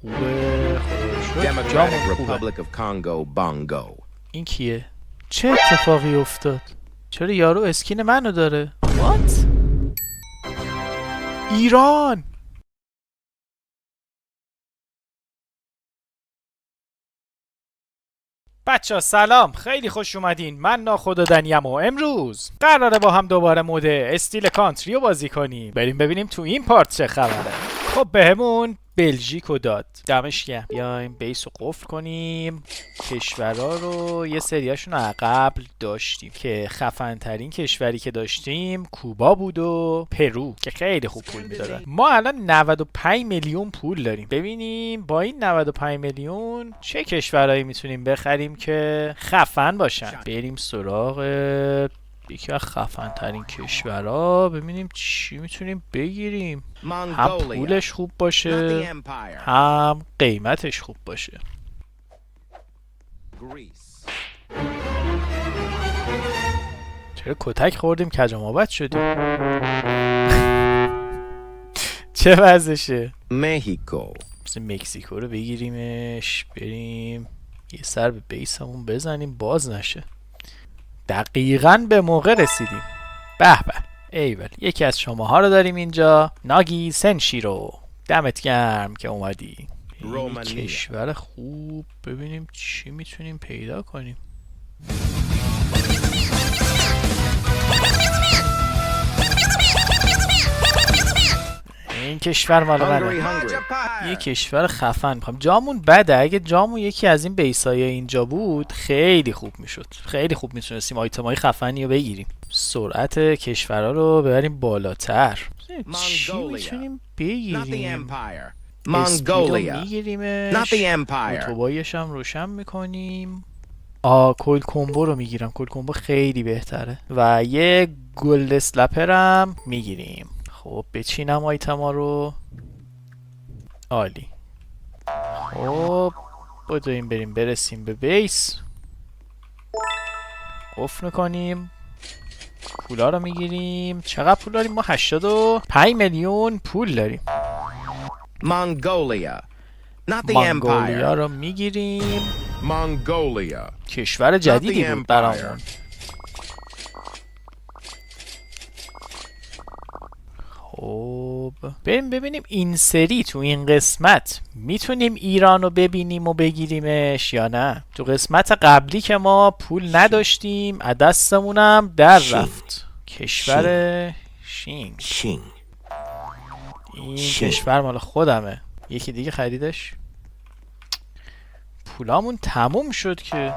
خوبه خدا رو شکر. Democratic جامون خوبه. Republic of Congo, Bongo. این کیه؟ چه اتفاقی افتاد؟ چرا یارو اسکین منو داره؟ What؟ ایران! بچه ها سلام، خیلی خوش اومدین. من ناخدادنیم و امروز قراره با هم دوباره مود استیل کانتری رو بازی کنیم. بریم ببینیم تو این پارت چه خبره. خب بهمون بلژیکو داد، دمش گرم. بیایم بیس رو قفل کنیم. کشورها رو یه سریاشون رو قبل داشتیم که خفن ترین کشوری که داشتیم کوبا بود و پرو که خیلی خوب پول میدادن. ما الان 95 میلیون پول داریم. ببینیم با این 95 میلیون چه کشورهایی میتونیم بخریم که خفن باشن. بریم سراغ یکی از خفن ترین کشورها، ببینیم چی میتونیم بگیریم. هم پولش خوب باشه هم قیمتش خوب باشه. چرا کتک خوردیم کجامابت شدیم؟ چه وضعشه؟ Mexico. مثل مکزیکو رو بگیریمش. بریم یه سر به بیسمون بزنیم باز نشه. دقیقاً به موقع رسیدیم. به به ایول، یکی از شماها رو داریم اینجا. ناگی سنشیرو، دمت گرم که اومدی. این کشور خوب، ببینیم چی میتونیم پیدا کنیم. این کشور مال منه. یه کشور خفن میخوام. جامون بده. اگه جامون یکی از این بیسای اینجا بود خیلی خوب میشد. خیلی خوب میتونستیم آیتمای خفنی رو بگیریم. سرعت کشورها رو ببریم بالاتر. چی میتونیم بگیریم؟ Mongolia. میگیریمش. Not the Empire. اتوبایش هم روشن میکنیم. کل کومبو رو میگیرم. کل کومبو خیلی بهتره. و یه گلد اسلپر هم میگیریم. خب بچینم آیتما رو. عالی. خب بدویم بریم برسیم به بیس. قفل میکنیم. پولا رو میگیریم. چقدر پول داریم ما؟ 85 میلیون پول داریم. Mongolia. Not the مانگولیا Empire. رو میگیریم. Mongolia. کشور جدیدی بود برامون. خب بریم ببینیم این سری تو این قسمت میتونیم ایران رو ببینیم و بگیریمش یا نه. تو قسمت قبلی که ما پول نداشتیم از دستمونم در رفت. کشور شینگ. این کشور مال خودمه. یکی دیگه خریدش. پولامون تموم شد که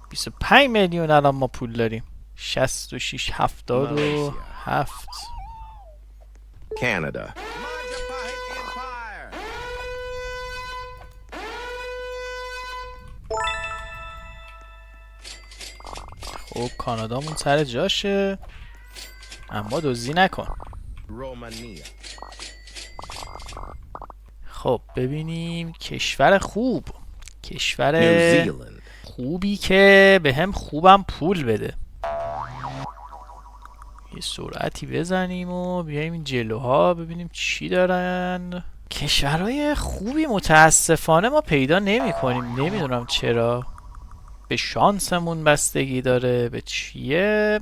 25 میلیون الان ما پول داریم. 66 77. Canada. خب کانادامون سر جاشه اما دزدی نکن. Romania. خب ببینیم کشور خوب. کشور New Zealand. خوبی که به هم خوبم پول بده. یه سرعتی بزنیم و بیایم این جلوها ببینیم چی دارن. کشورهای خوبی متاسفانه ما پیدا نمی کنیم. نمیدونم چرا. به شانسمون بستگی داره به چیه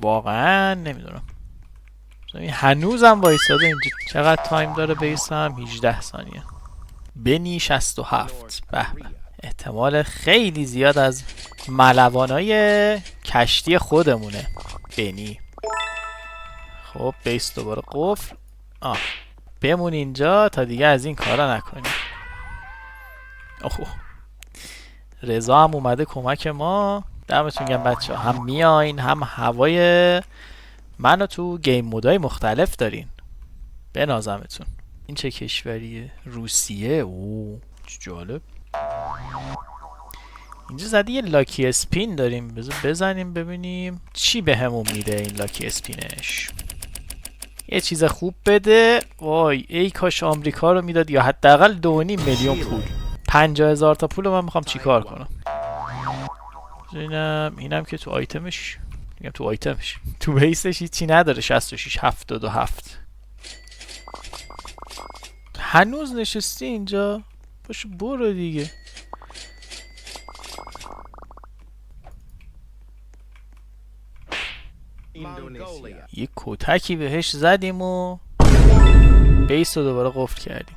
واقعا نمیدونم. هنوزم وایساده اینجا. چقدر تایم داره بیسم؟ 18 ثانیه. بنی 67. به به. احتمال خیلی زیاد از ملوانای کشتی خودمونه بنی. خب بیس دوباره قفل. بمون اینجا تا دیگه از این کارا نکنیم. رضا هم اومده کمک ما. دمتون گرم بچه ها. هم میاین هم هوای منو تو گیم مودای مختلف دارین. بنازمتون. این چه کشوریه؟ روسیه. اوه چه جالب. اینجا زدی یه لاکی اسپین داریم. بذار بزنیم ببینیم چی به همون میده این لاکی اسپینش. یه چیز خوب بده. وای ای کاش آمریکا رو میداد یا حداقل 2.5 میلیون پول. 50,000 تا پول رو من میخوام چیکار کنم. اینم که تو آیتمش تو بیسش هیچی نداره. 66 77. هنوز نشستی اینجا؟ باشه برو دیگه. Mongolia. یه کتکی بهش زدیم و بیس رو دوباره قفل کردیم.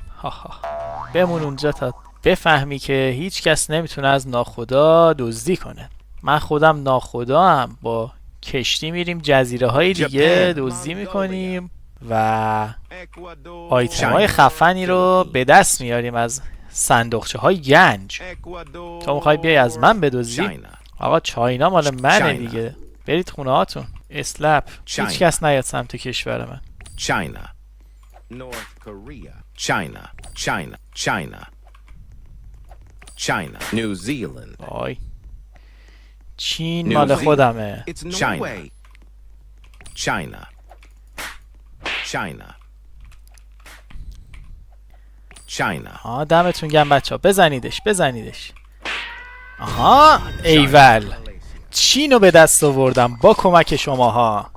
بمون اونجا تا بفهمی که هیچ کس نمیتونه از ناخدا دزدی کنه. من خودم ناخدا هم با کشتی میریم جزیره های دیگه دزدی میکنیم و Ecuador. آیتم های خفنی رو به دست میاریم از صندوقچه های گنج. Ecuador. تو میخوای بیای از من بدزدی؟ China. آقا چاینا مال منه چاینا. دیگه. برید خونه هاتون. اسلپ. چاینا. هیچ کس نیاد سمت کشور من. China. North Korea. China. China. China. China. New Zealand. وای چین New مال Zealand. خودمه. It's China. China. China. China. دمتون گم بچه ها. بزنیدش. آها ایول چین رو به دست آوردم با کمک شماها.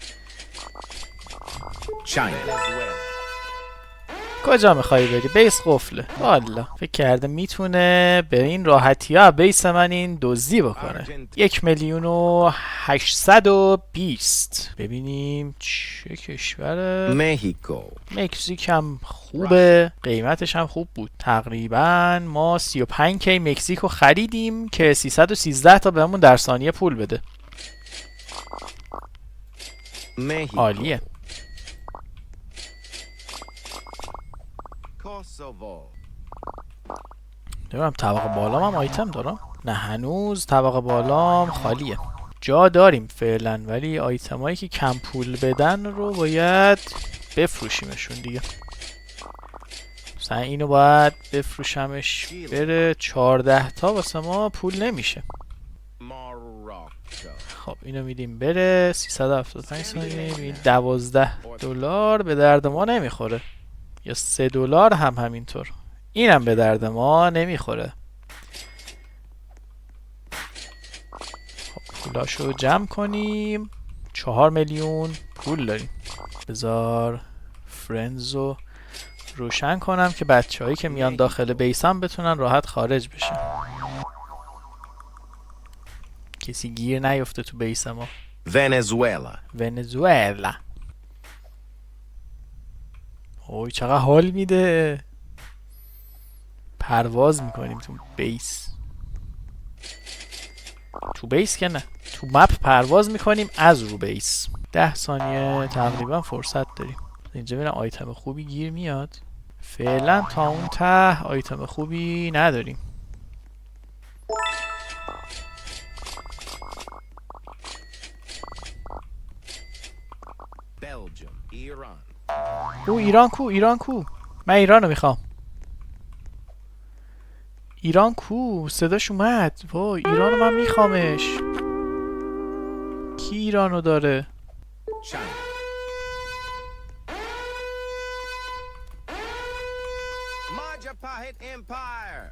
China. کجا میخوایی بری؟ بیس قفله. والا فکر کرده میتونه به این راحتی ها بیس من این دزدی بکنه. 1,820,000. ببینیم چه کشوره. Mexico. مکزیک هم خوبه، قیمتش هم خوب بود. تقریبا ما 35K مکزیک رو خریدیم که 313 تا بهمون در ثانیه پول بده. Mexico. عالیه. Kosovo. نمیدونم طبقه بالام هم آیتم دارم؟ نه هنوز طبقه بالام خالیه. جا داریم فعلا ولی آیتم هایی که کم پول بدن رو باید بفروشیمشون دیگه. مثلا اینو باید بفروشمش بره 14 تا واسه ما پول نمیشه. Morocco. خب اینو میدیم بره 375 ثانیه میدیم $12 به درد ما نمیخوره. یا $3 هم همینطور. اینم به درد ما نمیخوره. خب پولاشو جمع کنیم. 4 میلیون پول داریم. بذار فرندزو روشن کنم که بچه‌هایی که میان داخل بیسم بتونن راحت خارج بشن. کسی گیر نیفته تو بیس ما. Venezuela. ونزوئلا. اوی چقدر حال میده. پرواز میکنیم تو بیس. تو بیس که نه، تو مپ پرواز میکنیم از رو بیس. 10 ثانیه تقریبا فرصت داریم. اینجا ببینم آیتم خوبی گیر میاد. فعلا تا اون ته آیتم خوبی نداریم. Belgium. Iran. او ایران کو من ایرانو میخوام. ایران کو صداش اومد. وای ایرانو من میخوامش. کی ایرانو داره؟ China. Majapahit Empire.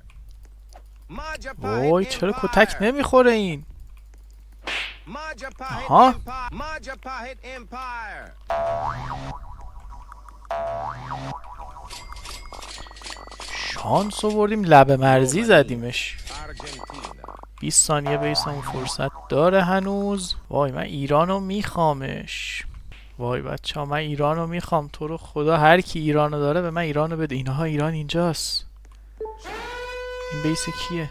Majapahit وای چرا Empire. کتک نمیخوره این؟ Majapahit آها. Empire. Majapahit Empire. شانس آوردیم لبه مرزی زدیمش. Argentina. 20 ثانیه بیسمون فرصت داره هنوز. وای من ایرانو میخوامش. وای بچه ها من ایرانو میخوام. تو رو خدا هر کی ایرانو داره به من ایرانو بده. اینها ایران اینجاست. این بیس کیه؟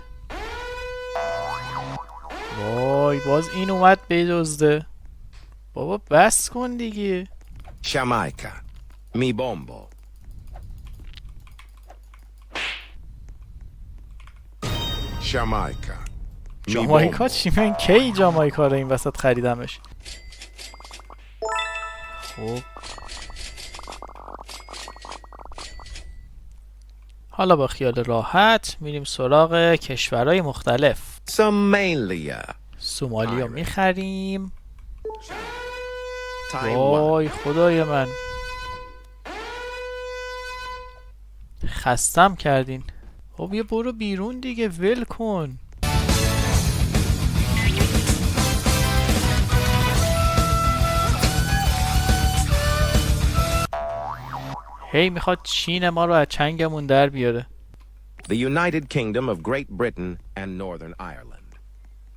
وای باز این اومد بدزده. بابا بس کن دیگه. Jamaica. Mi bombo. Jamaica. Mi جامائیکا bombo. چی؟ من کی جامائیکا رو این وسط خریدمش. خب حالا با خیال راحت میریم سراغ کشورهای مختلف. Somalia. سومالیا میخریم. Taiwan. وای خدای من خستم کردین. خب یه برو بیرون دیگه ول کن. هی میخواد چین ما رو از چنگمون در بیاره. The United Kingdom of Great Britain and Northern Ireland.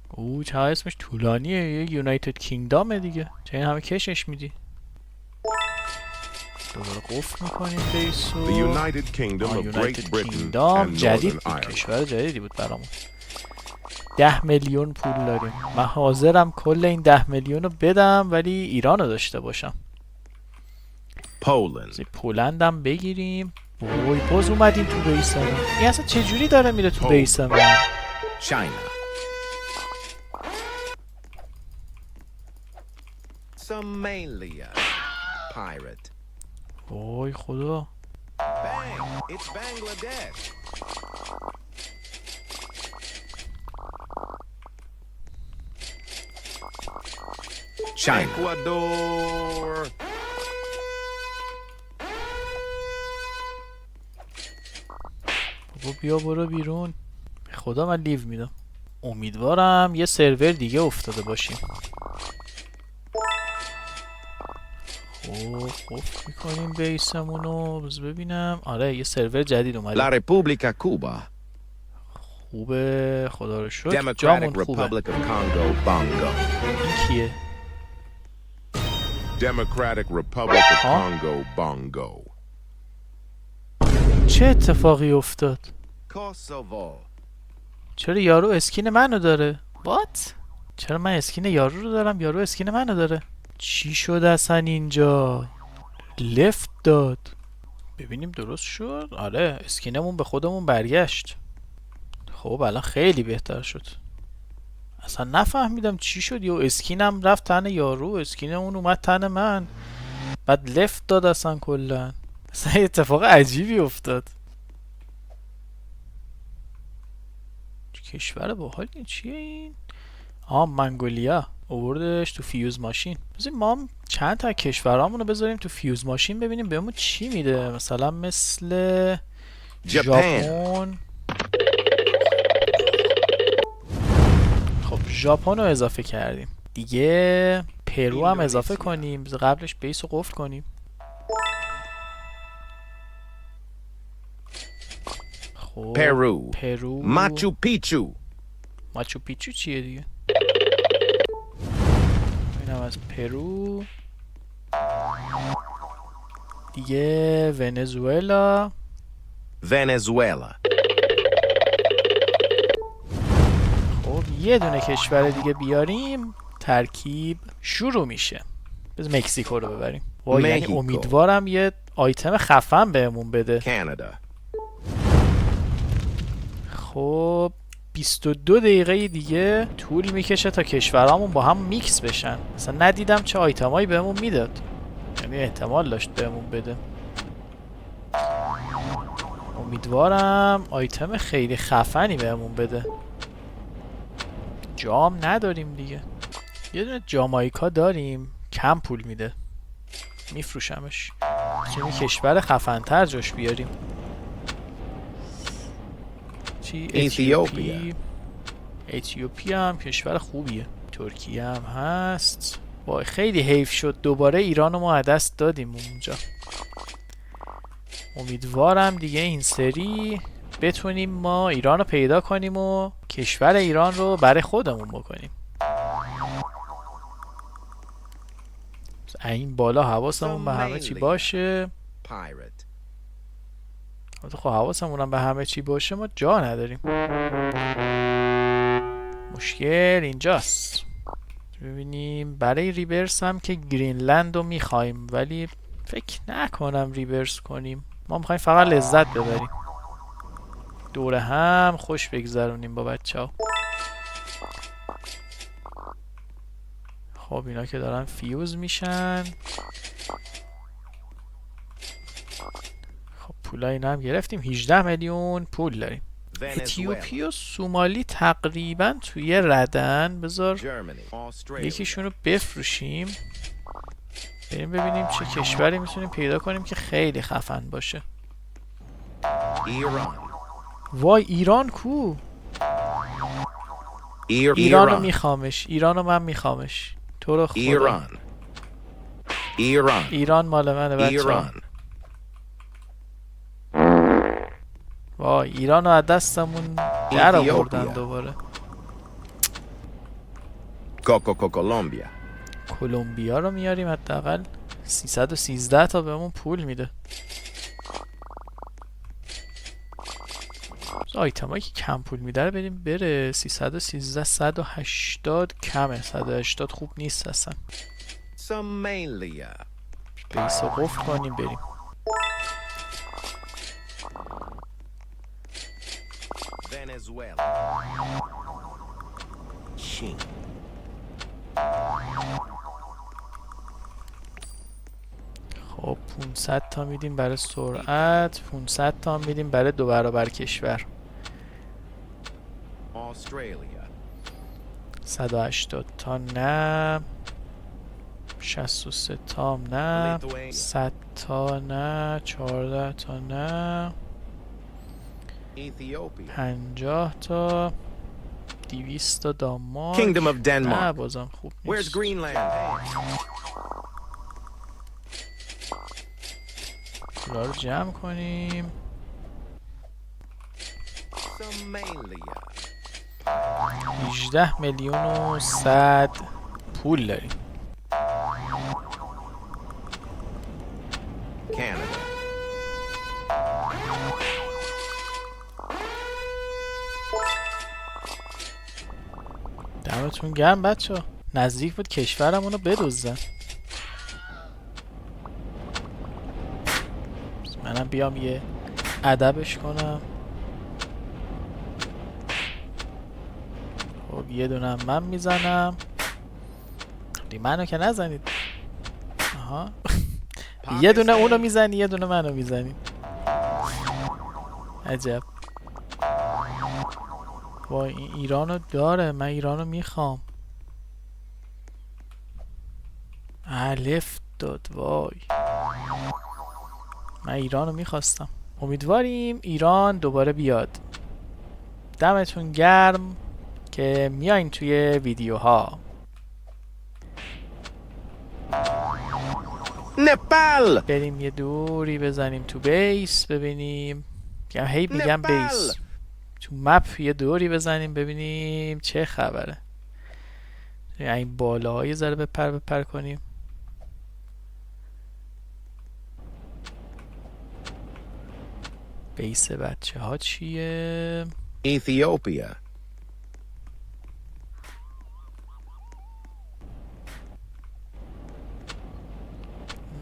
او چه اسمش طولانیه، یه یونایتد کینگدامه دیگه. چه این همه کشش میدی؟ دوباره قفل میکنیم بیسو. The United Kingdom of Great یونایتد Britain کینگدام and جدید Northern بود، Ireland. کشور جدیدی بود برامون. 10 میلیون پول داریم. من حاضرم کل این 10 میلیون رو بدم ولی ایران رو داشته باشم. Poland. پولندم بگیریم. وای باز اومدیم تو بیسم. این اصلا چجوری داره میره تو Oh. بیسم؟ China. Somalia. Pirate. وای خدا. Bang! It's Bangladesh. China. Ecuador. بابا بیا برو بیرون. به خدا من لیو میدم. امیدوارم یه سرور دیگه افتاده باشیم. خب قفل میکنیم بیسمونو. بز ببینم. آره یه سرور جدید La اومده. Repubblica Cuba. خوبه خدا رو شکر. Democratic جامون خوبه. Republic of Congo, Bongo. این کیه؟ Democratic Republic of Huh? Congo, Bongo. چه اتفاقی افتاد؟ Kosovo. چرا یارو اسکین منو داره؟ What؟ چرا من اسکین یارو رو دارم یارو اسکین منو داره؟ چی شد اصلا اینجا؟ لفت داد. ببینیم درست شد. آره اسکینمون به خودمون برگشت. خب الان خیلی بهتر شد. اصلا نفهمیدم چی شد. یا اسکینم رفت تن یارو، اسکین اون اومد تن من، بعد لفت داد اصلا کلا. اصلا یه اتفاق عجیبی افتاد. کشور باحالی. چیه این؟ منگولیا آوردش تو فیوز ماشین. بذاریم ما هم چند تا کشورامون رو بذاریم تو فیوز ماشین ببینیم بهمون چی میده. مثلا مثل ژاپن. خب ژاپن رو اضافه کردیم دیگه. پرو هم اضافه کنیم. بذار قبلش بیس رو قفل کنیم. خب Peru. پرو. Machu Picchu. ماچو پیچو چیه دیگه؟ اینم از پرو. دیگه ونزوئلا. Venezuela. خب یه دونه کشور دیگه بیاریم ترکیب شروع میشه. بذار مکزیکو رو ببریم. وای یعنی مکزیکو. امیدوارم یه آیتم خفن بهمون بده. Canada. خب 22 دقیقه دیگه طول میکشه تا کشورامون با هم میکس بشن. اصلا ندیدم چه آیتمایی بهمون میداد. یعنی احتمال داشت بهمون بده. امیدوارم آیتم خیلی خفنی بهمون بده. جام نداریم دیگه. یه دونه جامایکا داریم کم پول میده. میفروشمش. چه کشور خفن‌تر جاش بیاریم. چی؟ ایتیوپیا. اتیوپیا هم کشور خوبیه. ترکیه هم هست. وای خیلی حیف شد دوباره ایران رو ما از دست دادیم اونجا. امیدوارم دیگه این سری بتونیم ما ایران رو پیدا کنیم و کشور ایران رو برای خودمون بکنیم. این بالا حواسمون به همه چی باشه. Pirate. خب حواسمون هم به همه چی باشه ما جا نداریم. مشکل اینجاست. ببینیم برای ریورس هم که گرینلند رو میخوایم ولی فکر نکنم ریورس کنیم. ما میخوایم فقط لذت ببریم. دوره هم خوش بگذرونیم با بچه ها. خب اینا که دارن فیوز میشن. خب پولای اینا هم گرفتیم. 18 میلیون پول داریم. اتیوپی و سومالی تقریبا توی ردن. بذار Germany. Australia. یکیشون رو بفروشیم بریم ببینیم چه کشوری میتونیم پیدا کنیم که خیلی خفن باشه. Iran. وای ایران کو؟ ایران رو میخوامش. ایران رو من میخوامش. تو رو خدا. Iran. Iran. ایران مال منه بچه. Iran. وای ایران رو از دستمون در آوردن ایتیوپیا. دوباره. Colombia. کلمبیا رو میاریم حداقل 313 تا بهمون پول میده. آیتمایی که کم پول میده رو بریم بره. 313 180 کمه. 180 خوب نیست اصلا. Somalia. بیس رو قفل کنیم بریم. Venezuela. Chile. خب 500 تا میدیم برای سرعت، 500 تا میدیم برای 2 برابر کشور. Australia. 180 تا نه، 63 تا نه، 100 تا نه، 14 تا نه، Ethiopia. 50 تا، 200 تا دانمارک. Kingdom of نه Denmark. بازم خوب Where's نیست. Greenland? پولا رو جمع کنیم. Somalia. 18 میلیون و 100 پول داریم. Canada. دمتون گرم بچه ها. نزدیک بود کشورمون رو بدزدن. منم بیام یه ادبش کنم. خب یه دونم من میزنم. منو که نزنید. آها. یه دونه اونو میزنی یه دونه منو میزنی. عجب. وای این ایرانو داره. من ایرانو میخوام. الف داد. وای من ایرانو میخواستم. امیدواریم ایران دوباره بیاد. دمتون گرم که میاین توی ویدیوها. Nepal. بریم یه دوری بزنیم تو بیس ببینیم. هی میگم نپال. بیس. تو مپ یه دوری بزنیم ببینیم چه خبره. این بالا یه ذره بپر کنیم. بیس بچه ها چیه؟ Ethiopia.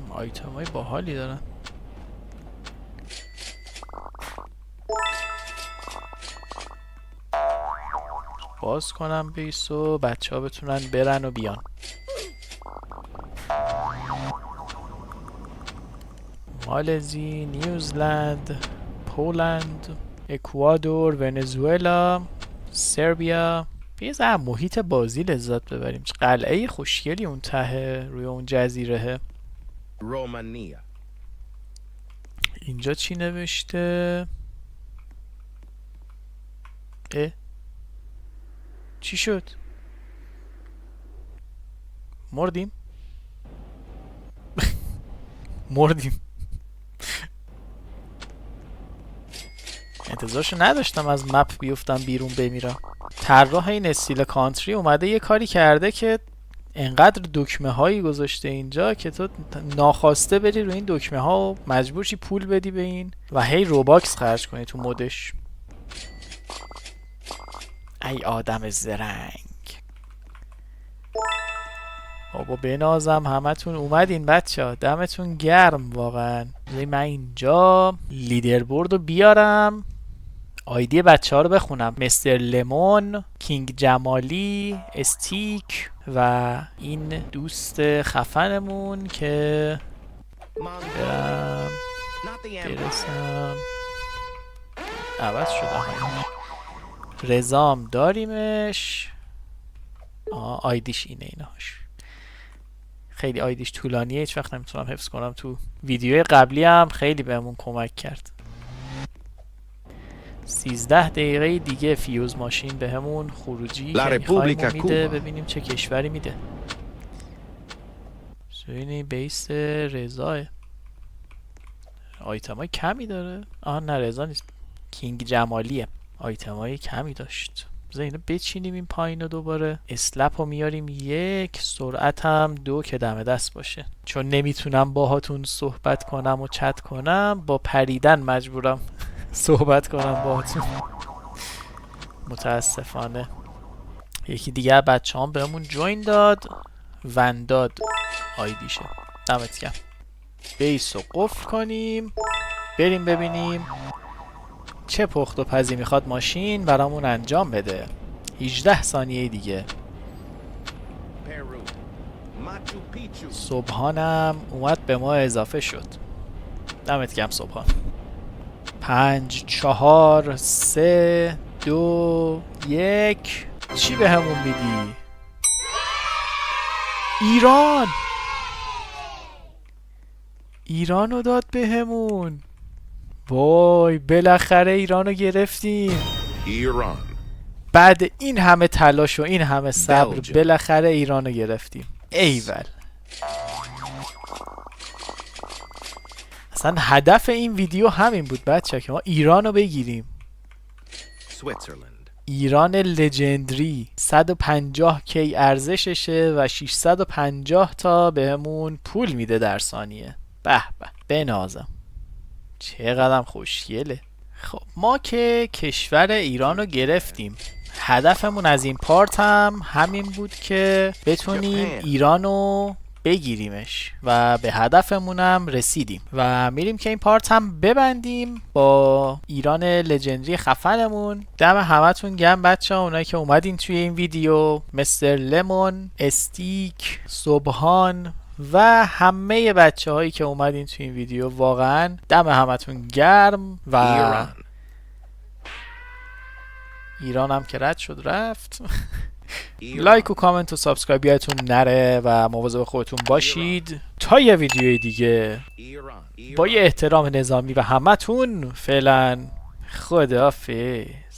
آیتم های باحالی دارن. باز کنم بیس و بچه ها بتونن برن و بیان. مالزی، نیوزلند، پولند، اکوادور، ونزوئلا، سربیا. بیز از محیط بازی لذت ببریم. چه قلعه خوشگلی اون ته روی اون جزیره. Romania. اینجا چی نوشته؟ چی شد؟ مردیم؟ مردیم. انتظارشو نداشتم از مپ بیفتم بیرون بمیرم. طراح این استیل کانتری اومده یه کاری کرده که انقدر دکمه هایی گذاشته اینجا که تو ناخواسته بری روی این دکمه ها و مجبور شی پول بدی به این و هی روباکس خرج کنی تو مودش. ای آدم زرنگ. بابا بنازم همتون اومدین بچه ها. دمتون گرم واقعا. من اینجا لیدربورد رو بیارم. آیدی بچه ها رو بخونم. مستر لمون، کینگ جمالی، استیک و این دوست خفنمون که برم برسم. عوض شده همینش. رزام داریمش. آیدیش اینه اینهاش. خیلی آیدیش طولانیه. هیچ وقت نمیتونم حفظ کنم. تو ویدیوی قبلی هم خیلی بهمون کمک کرد. 13 دقیقه دیگه فیوز ماشین بهمون خروجی که میخوایم میده. ببینیم چه کشوری میده. ببینیم بیس رضاه. آیتم های کمی داره. نه رضا نیست. کینگ جمالیه. آیتم های کمی داشت. بذار اینو بچینیم این پایین رو دوباره. اسلپ رو میاریم 1، سرعت هم 2 که دم دست باشه. چون نمیتونم باهاتون صحبت کنم و چت کنم، با پریدن مجبورم صحبت کنم باهاتون. متاسفانه. یکی دیگه بچه هم بهمون جوین داد، ونداد آیدیشه. دمت گرم. بیس رو قفل کنیم، بریم ببینیم چه پخت و پزی میخواد ماشین برامون انجام بده. 18 ثانیه دیگه. صبحانم اومد به ما اضافه شد. دمت گرم صبحان. 5 4 3 2 1. چی به همون میدی؟ ایرانو داد به همون. وای بالاخره ایرانو گرفتیم. Iran. بعد این همه تلاش و این همه صبر بالاخره ایرانو گرفتیم. ایول. اصلا هدف این ویدیو همین بود بچه که ما ایرانو بگیریم. Switzerland. ایران لژندری 150 کی ارزششه و 650 تا بهمون پول میده در ثانیه. به به بنازم. چقدر خوشگله. خب ما که کشور ایران رو گرفتیم. هدفمون از این پارت هم همین بود که بتونیم ایران رو بگیریمش و به هدفمونم رسیدیم و میریم که این پارت هم ببندیم با ایران لژندری خفنمون. دم همتون گرم بچه ها، اونایی که اومدین توی این ویدیو، مستر لمون، استیک، صبحان و همه بچه هایی که اومدین توی این ویدیو، واقعا دم همتون گرم. و ایران هم که رد شد رفت. لایک و کامنت و سابسکرایب یادتون نره و مواظب خودتون باشید تا یه ویدیوی دیگه با یه احترام نظامی و همتون. فعلا خداحافظ.